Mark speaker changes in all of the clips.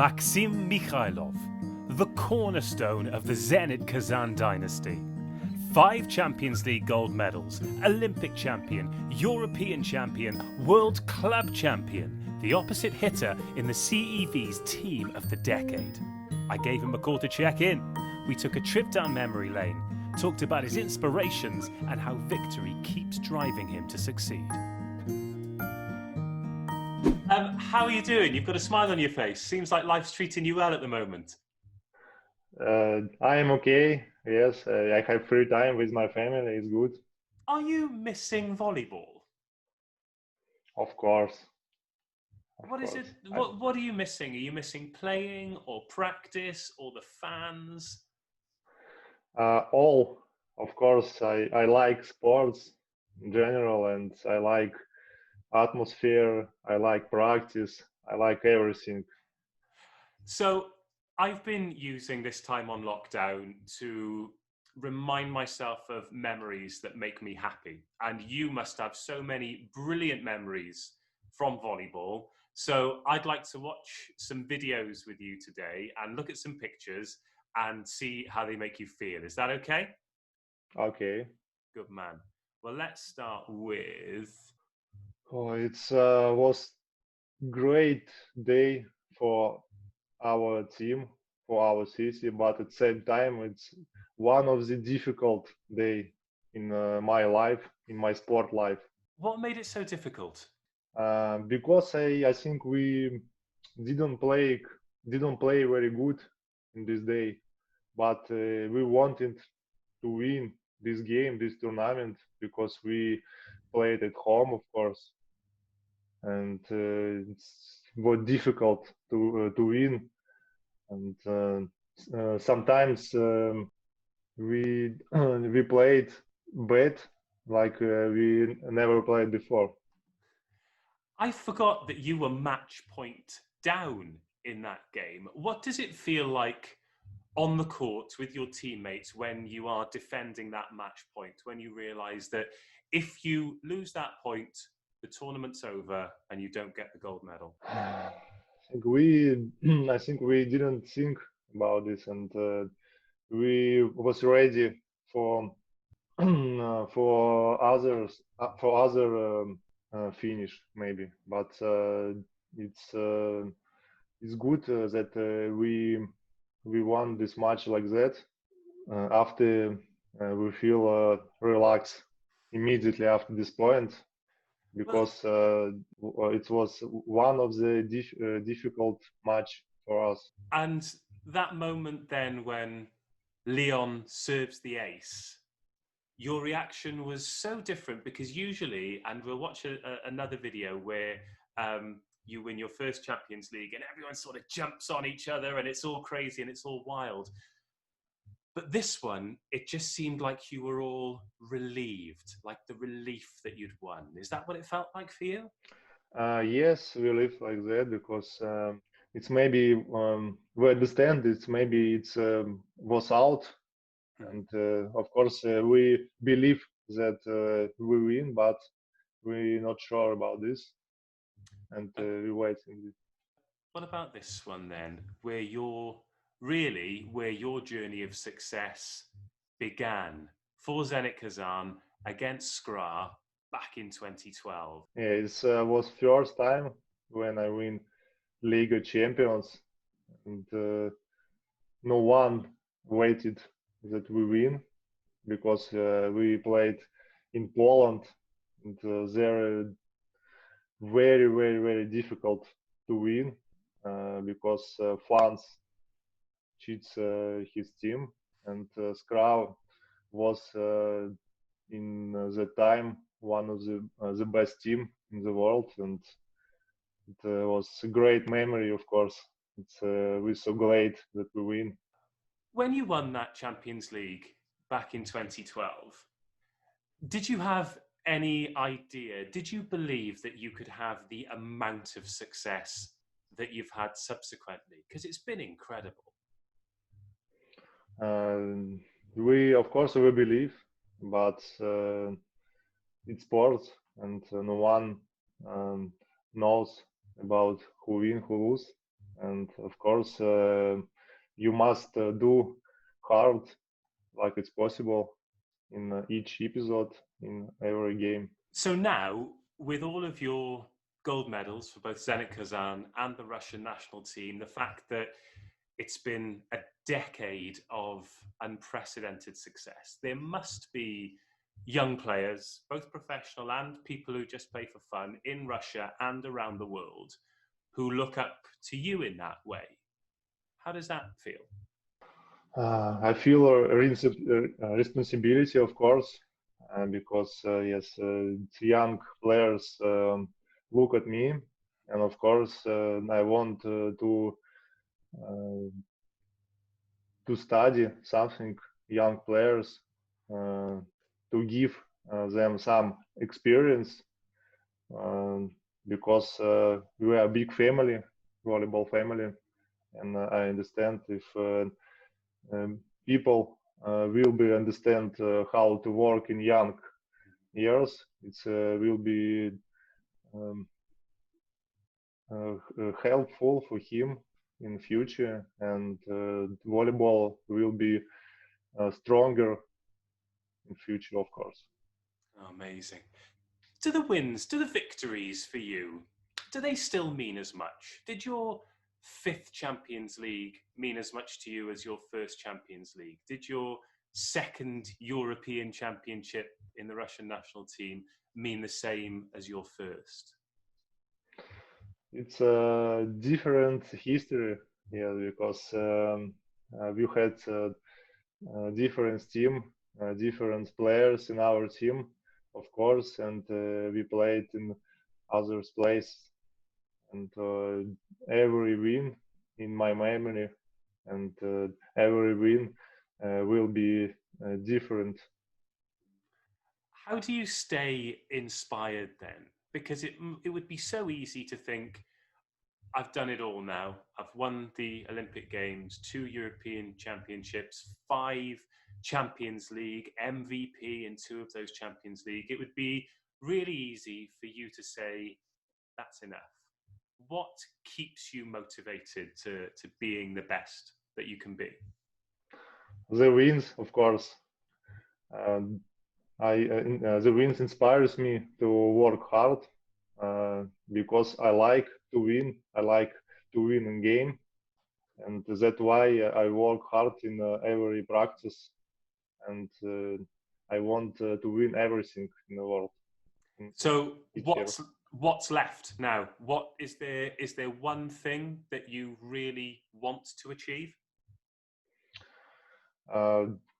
Speaker 1: Maxim Mikhailov, the cornerstone of the Zenit Kazan dynasty. 5 Champions League gold medals, Olympic champion, European champion, World Club champion, the opposite hitter in the CEV's team of the decade. I gave him a call to check in. We took a trip down memory lane, talked about his inspirations and how victory keeps driving him to succeed. How are you doing? You've got a smile on your face. Seems like life's treating you well at the moment.
Speaker 2: I am okay. Yes, I have free time with my family. It's good.
Speaker 1: Are you missing volleyball?
Speaker 2: Of course.
Speaker 1: What is it? What are you missing? Are you missing playing or practice or the fans?
Speaker 2: All. Of course, I like sports in general, and I like atmosphere. I like practice. I like everything.
Speaker 1: So I've been using this time on lockdown to remind myself of memories that make me happy. And you must have so many brilliant memories from volleyball. So I'd like to watch some videos with you today and look at some pictures and see how they make you feel. Is that okay?
Speaker 2: Okay.
Speaker 1: Good man. Well, let's start with...
Speaker 2: Oh, it was great day for our team, for our city, but at the same time, it's one of the difficult day in my life, in my sport life.
Speaker 1: What made it so difficult?
Speaker 2: Because I think we didn't play very good in this day, but we wanted to win this game, this tournament, because we played at home, of course, and it was difficult to win, and sometimes we we played bad, like we never played before.
Speaker 1: I forgot that you were match point down in that game. What does it feel like on the court with your teammates when you are defending that match point, when you realise that if you lose that point, the tournament's over and you don't get the gold medal?
Speaker 2: I think we didn't think about this, and we was ready for for other finish maybe, but it's good that we won this match like that. After we feel relaxed immediately after this point, because it was one of the difficult match for us.
Speaker 1: And that moment then when Leon serves the ace, your reaction was so different, because usually, and we'll watch another video where you win your first Champions League and everyone sort of jumps on each other and it's all crazy and it's all wild. But this one, it just seemed like you were all relieved, like the relief that you'd won. Is that what it felt like for you?
Speaker 2: Yes, we live like that because it's maybe we understand it's maybe it's was out, and of course we believe that we win, but we're not sure about this, and we waiting.
Speaker 1: What about this one then, where your journey of success began for Zenit Kazan against Skra back in 2012?
Speaker 2: Yeah, it was first time when I win League of Champions, and no one waited that we win, because we played in Poland, and they're very difficult to win because fans cheats his team, and Skra was in the time one of the best team in the world, and it was a great memory, of course. We're so glad that we win.
Speaker 1: When you won that Champions League back in 2012, did you have any idea, did you believe that you could have the amount of success that you've had subsequently? Because it's been incredible.
Speaker 2: We, of course, we believe, but it's sports, and no one knows about who win, who lose. and of course you must do hard like it's possible in each episode in every game.
Speaker 1: So now, with all of your gold medals for both Zenit Kazan and the Russian national team, the fact that it's been a decade of unprecedented success, there must be young players, both professional and people who just play for fun in Russia and around the world, who look up to you in that way. How does that feel?
Speaker 2: I feel a responsibility, of course, because yes, young players look at me, and of course, I want uh, to study something young players, to give them some experience, um, because we are a big family, volleyball family, and I understand if people will be understand how to work in young years, it will be um, helpful for him in future, and volleyball will be stronger in future, of course.
Speaker 1: Amazing. Do the wins, do the victories for you, do they still mean as much? Did your fifth Champions League mean as much to you as your first Champions League? Did your second European Championship in the Russian national team mean the same as your first?
Speaker 2: It's a different history, yeah, because we had different team, different players in our team, of course, and we played in others place, and every win in my memory, and every win will be different.
Speaker 1: How do you stay inspired then? Because it would be so easy to think, I've done it all now. I've won the Olympic Games, 2 European Championships, 5 Champions League, MVP in 2 of those Champions League. It would be really easy for you to say, that's enough. What keeps you motivated to being the best that you can be?
Speaker 2: The wins, of course. The wins inspires me to work hard, because I like to win. I like to win in game, and that's why I work hard in every practice, and I want to win everything in the world.
Speaker 1: So
Speaker 2: Each year.
Speaker 1: what's left now? What is there? Is there one thing that you really want to achieve?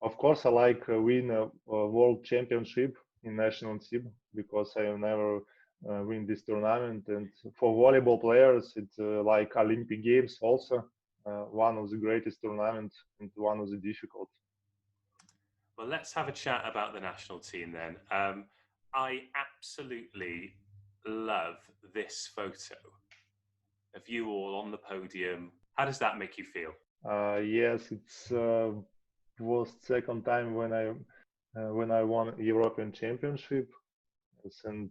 Speaker 2: Of course, I like win a world championship in national team, because I have never win this tournament. And for volleyball players, it's like Olympic Games also, one of the greatest tournaments and one of the difficult.
Speaker 1: Well, let's have a chat about the national team then. I absolutely love this photo of you all on the podium. How does that make you feel?
Speaker 2: Yes, it's was second time when I won European Championship. Yes, and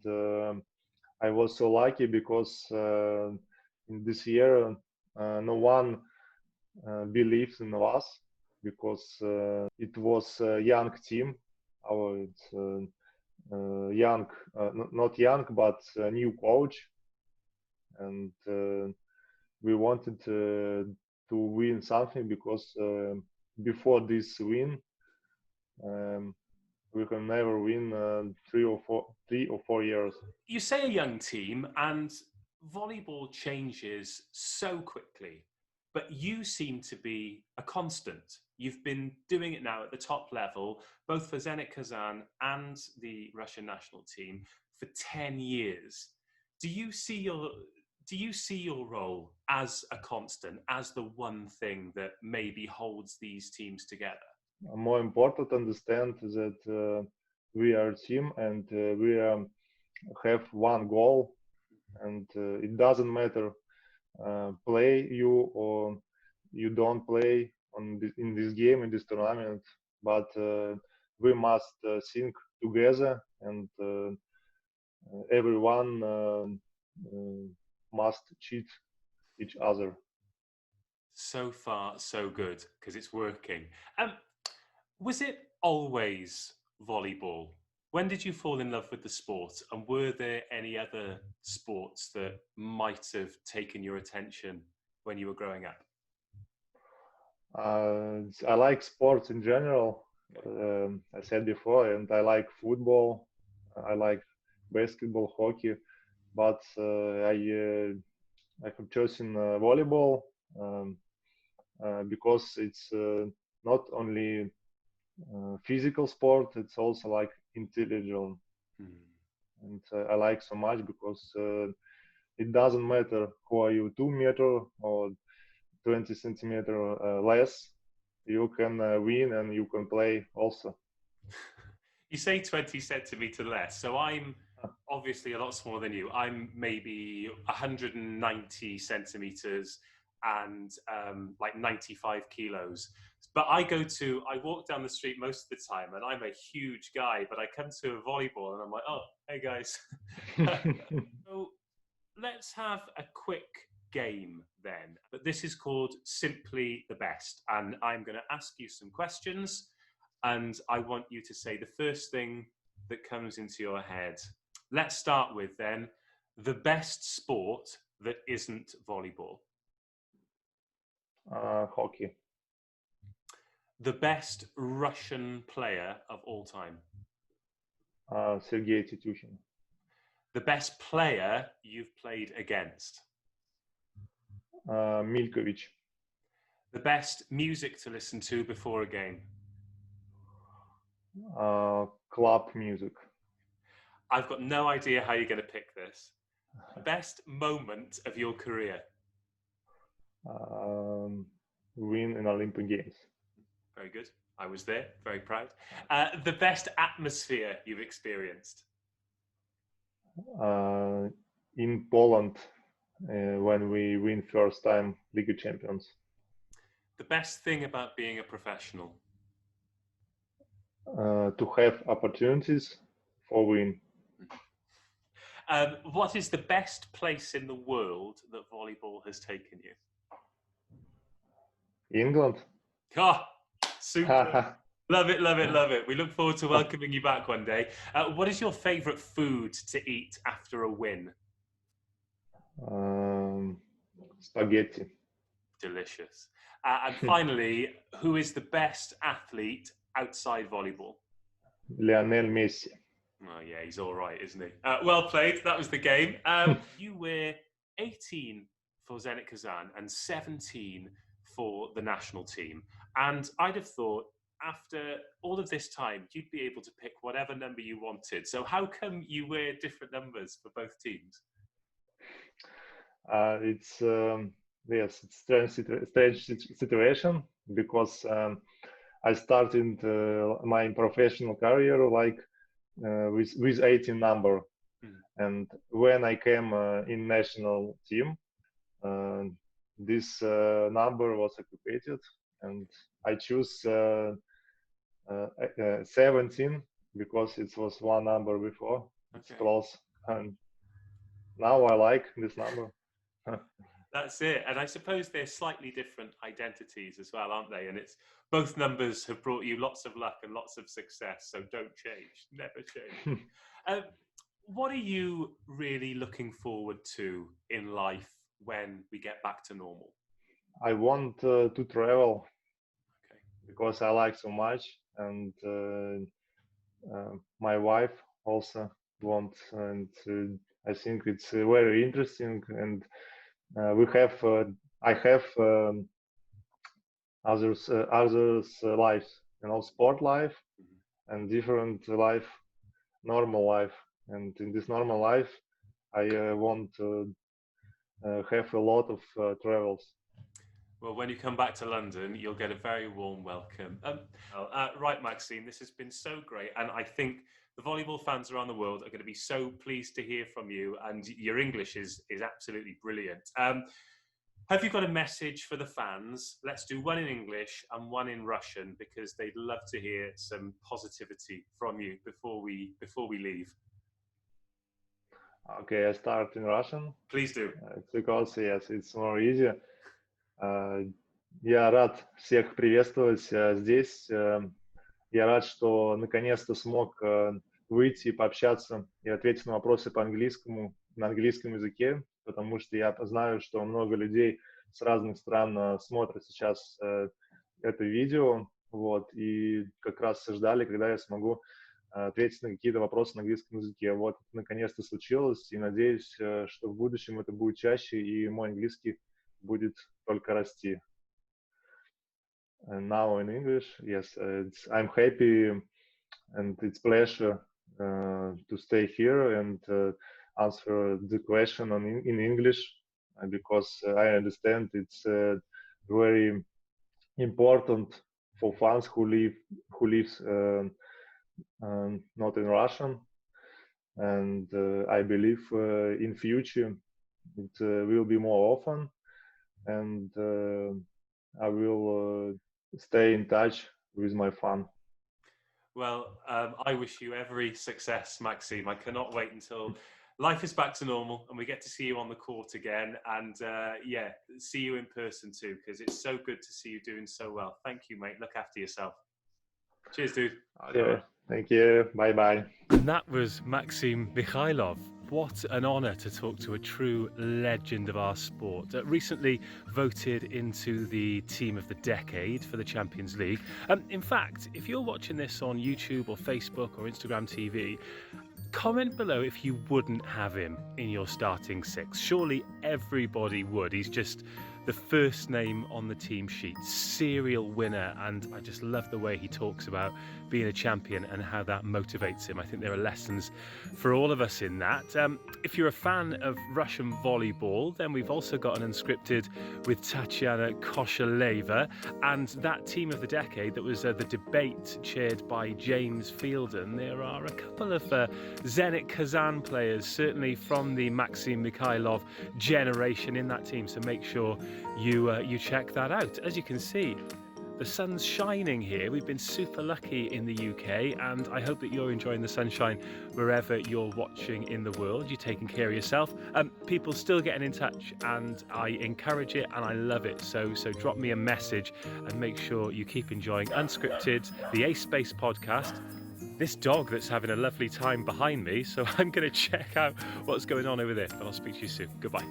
Speaker 2: I was so lucky because in this year no one believes in us, because it was a young team. Our it's, young, not young, but a new coach, and we wanted to win something, because before this win, um, we can never win 3 or 4 years.
Speaker 1: You say a young team, and volleyball changes so quickly, but you seem to be a constant. You've been doing it now at the top level, both for Zenit Kazan and the Russian national team, for 10 years. Do you see your role as a constant, as the one thing that maybe holds these teams together?
Speaker 2: More important, understand that we are a team, and we have one goal, and it doesn't matter play you or you don't play in this game, in this tournament, but we must think together, and everyone must cheat each other.
Speaker 1: So far, so good, because it's working. Was it always volleyball? When did you fall in love with the sport? And were there any other sports that might have taken your attention when you were growing up?
Speaker 2: I like sports in general,
Speaker 1: Okay.
Speaker 2: I said before, and I like football. I like basketball, hockey, but I have chosen volleyball um, because it's not only physical sport; it's also like intelligent,
Speaker 1: Hmm.
Speaker 2: and I like so much because it doesn't matter who are you, 2 meter or 20 centimeter less. You can win and you can play also.
Speaker 1: You say 20 centimeter less, so I'm obviously a lot smaller than you. I'm maybe 190 centimeters and like 95 kilos. But I walk down the street most of the time and I'm a huge guy, but I come to a volleyball and I'm like, oh, hey guys. So let's have a quick game then. But this is called Simply the Best. And I'm going to ask you some questions. And I want you to say the first thing that comes into your head. Let's start with then the best sport that isn't volleyball.
Speaker 2: Hockey.
Speaker 1: The best Russian player of all time.
Speaker 2: Sergei Titushin.
Speaker 1: The best player you've played against.
Speaker 2: Milkovic.
Speaker 1: The best music to listen to before a game.
Speaker 2: Club music.
Speaker 1: I've got no idea how you're going to pick this. The best moment of your career.
Speaker 2: Win in Olympic Games.
Speaker 1: Very good. I was there. Very proud. The best atmosphere you've experienced.
Speaker 2: In Poland, when we win first time League of Champions.
Speaker 1: The best thing about being a professional.
Speaker 2: To have opportunities for win.
Speaker 1: What is the best place in the world that volleyball has taken you?
Speaker 2: England.
Speaker 1: Ah, super. Love it, love it, love it. We look forward to welcoming you back one day. What is your favourite food to eat after a win?
Speaker 2: Spaghetti.
Speaker 1: Delicious. And finally, who is the best athlete outside volleyball?
Speaker 2: Lionel Messi.
Speaker 1: Oh, yeah, he's all right, isn't he? Well played. That was the game. You were 18 for Zenit Kazan and 17 for the national team. And I'd have thought after all of this time, you'd be able to pick whatever number you wanted. So how come you wear different numbers for both teams?
Speaker 2: It's yes, it's strange situation because I started my professional career like with 18 number, and when I came in national team, this number was occupied, and I choose 17 because it was one number before. It's close, and now I like this number.
Speaker 1: That's it. And I suppose they're slightly different identities as well, aren't they? And it's both numbers have brought you lots of luck and lots of success. So don't change, never change. What are you really looking forward to in life when we get back to normal?
Speaker 2: I want to travel because I like so much, and my wife also wants, and I think it's very interesting. And we have, I have others lives, sport life and different life, normal life. And in this normal life, I want to have a lot of travels.
Speaker 1: Well, when you come back to London, you'll get a very warm welcome. Right, Maxime, this has been so great. And I think the volleyball fans around the world are going to be so pleased to hear from you. And your English is absolutely brilliant. Have you got a message for the fans? Let's do one in English and one in Russian because they'd love to hear some positivity from you before we leave.
Speaker 2: Okay, I start in Russian.
Speaker 1: Please do.
Speaker 2: Because yes, it's more easier. Я рад всех приветствовать здесь. Я рад, что наконец-то смог выйти и пообщаться и ответить на вопросы по-английскому, на английском языке, потому что я знаю, что много людей с разных стран смотрят сейчас это видео, вот, и как раз ждали, когда я смогу ответить на какие-то вопросы на английском языке. Вот, наконец-то случилось, и надеюсь, что в будущем это будет чаще, и мой английский будет только расти. And now in English, yes, I'm happy and it's pleasure to stay here and answer the question in English because I understand it's very important for fans who lives not in Russian, and I believe in future it will be more often, and I will stay in touch with my fan.
Speaker 1: Well, I wish you every success, Maxim. I cannot wait until life is back to normal and we get to see you on the court again, and yeah, see you in person too, because it's so good to see you doing so well. Thank you, mate. Look after yourself. Cheers, dude.
Speaker 2: Yeah, thank you. Bye-bye.
Speaker 1: And that was Maxim Mikhailov. What an honour to talk to a true legend of our sport. Recently voted into the team of the decade for the Champions League. In fact, if you're watching this on YouTube or Facebook or Instagram TV, comment below if you wouldn't have him in your starting six. Surely everybody would. He's just the first name on the team sheet, serial winner, and I just love the way he talks about being a champion and how that motivates him. I think there are lessons for all of us in that. If you're a fan of Russian volleyball, then we've also got an Unscripted with Tatiana Koshaleva, and that team of the decade that was the debate chaired by James Fielden. There are a couple of Zenit Kazan players, certainly from the Maxim Mikhailov generation in that team, so make sure you check that out. As you can see, the sun's shining here. We've been super lucky in the UK, and I hope that you're enjoying the sunshine wherever you're watching in the world. You're taking care of yourself. People still getting in touch, and I encourage it and I love it. So drop me a message and make sure you keep enjoying Unscripted, the Ace Space podcast. This dog that's having a lovely time behind me, so I'm going to check out what's going on over there, but I'll speak to you soon. Goodbye.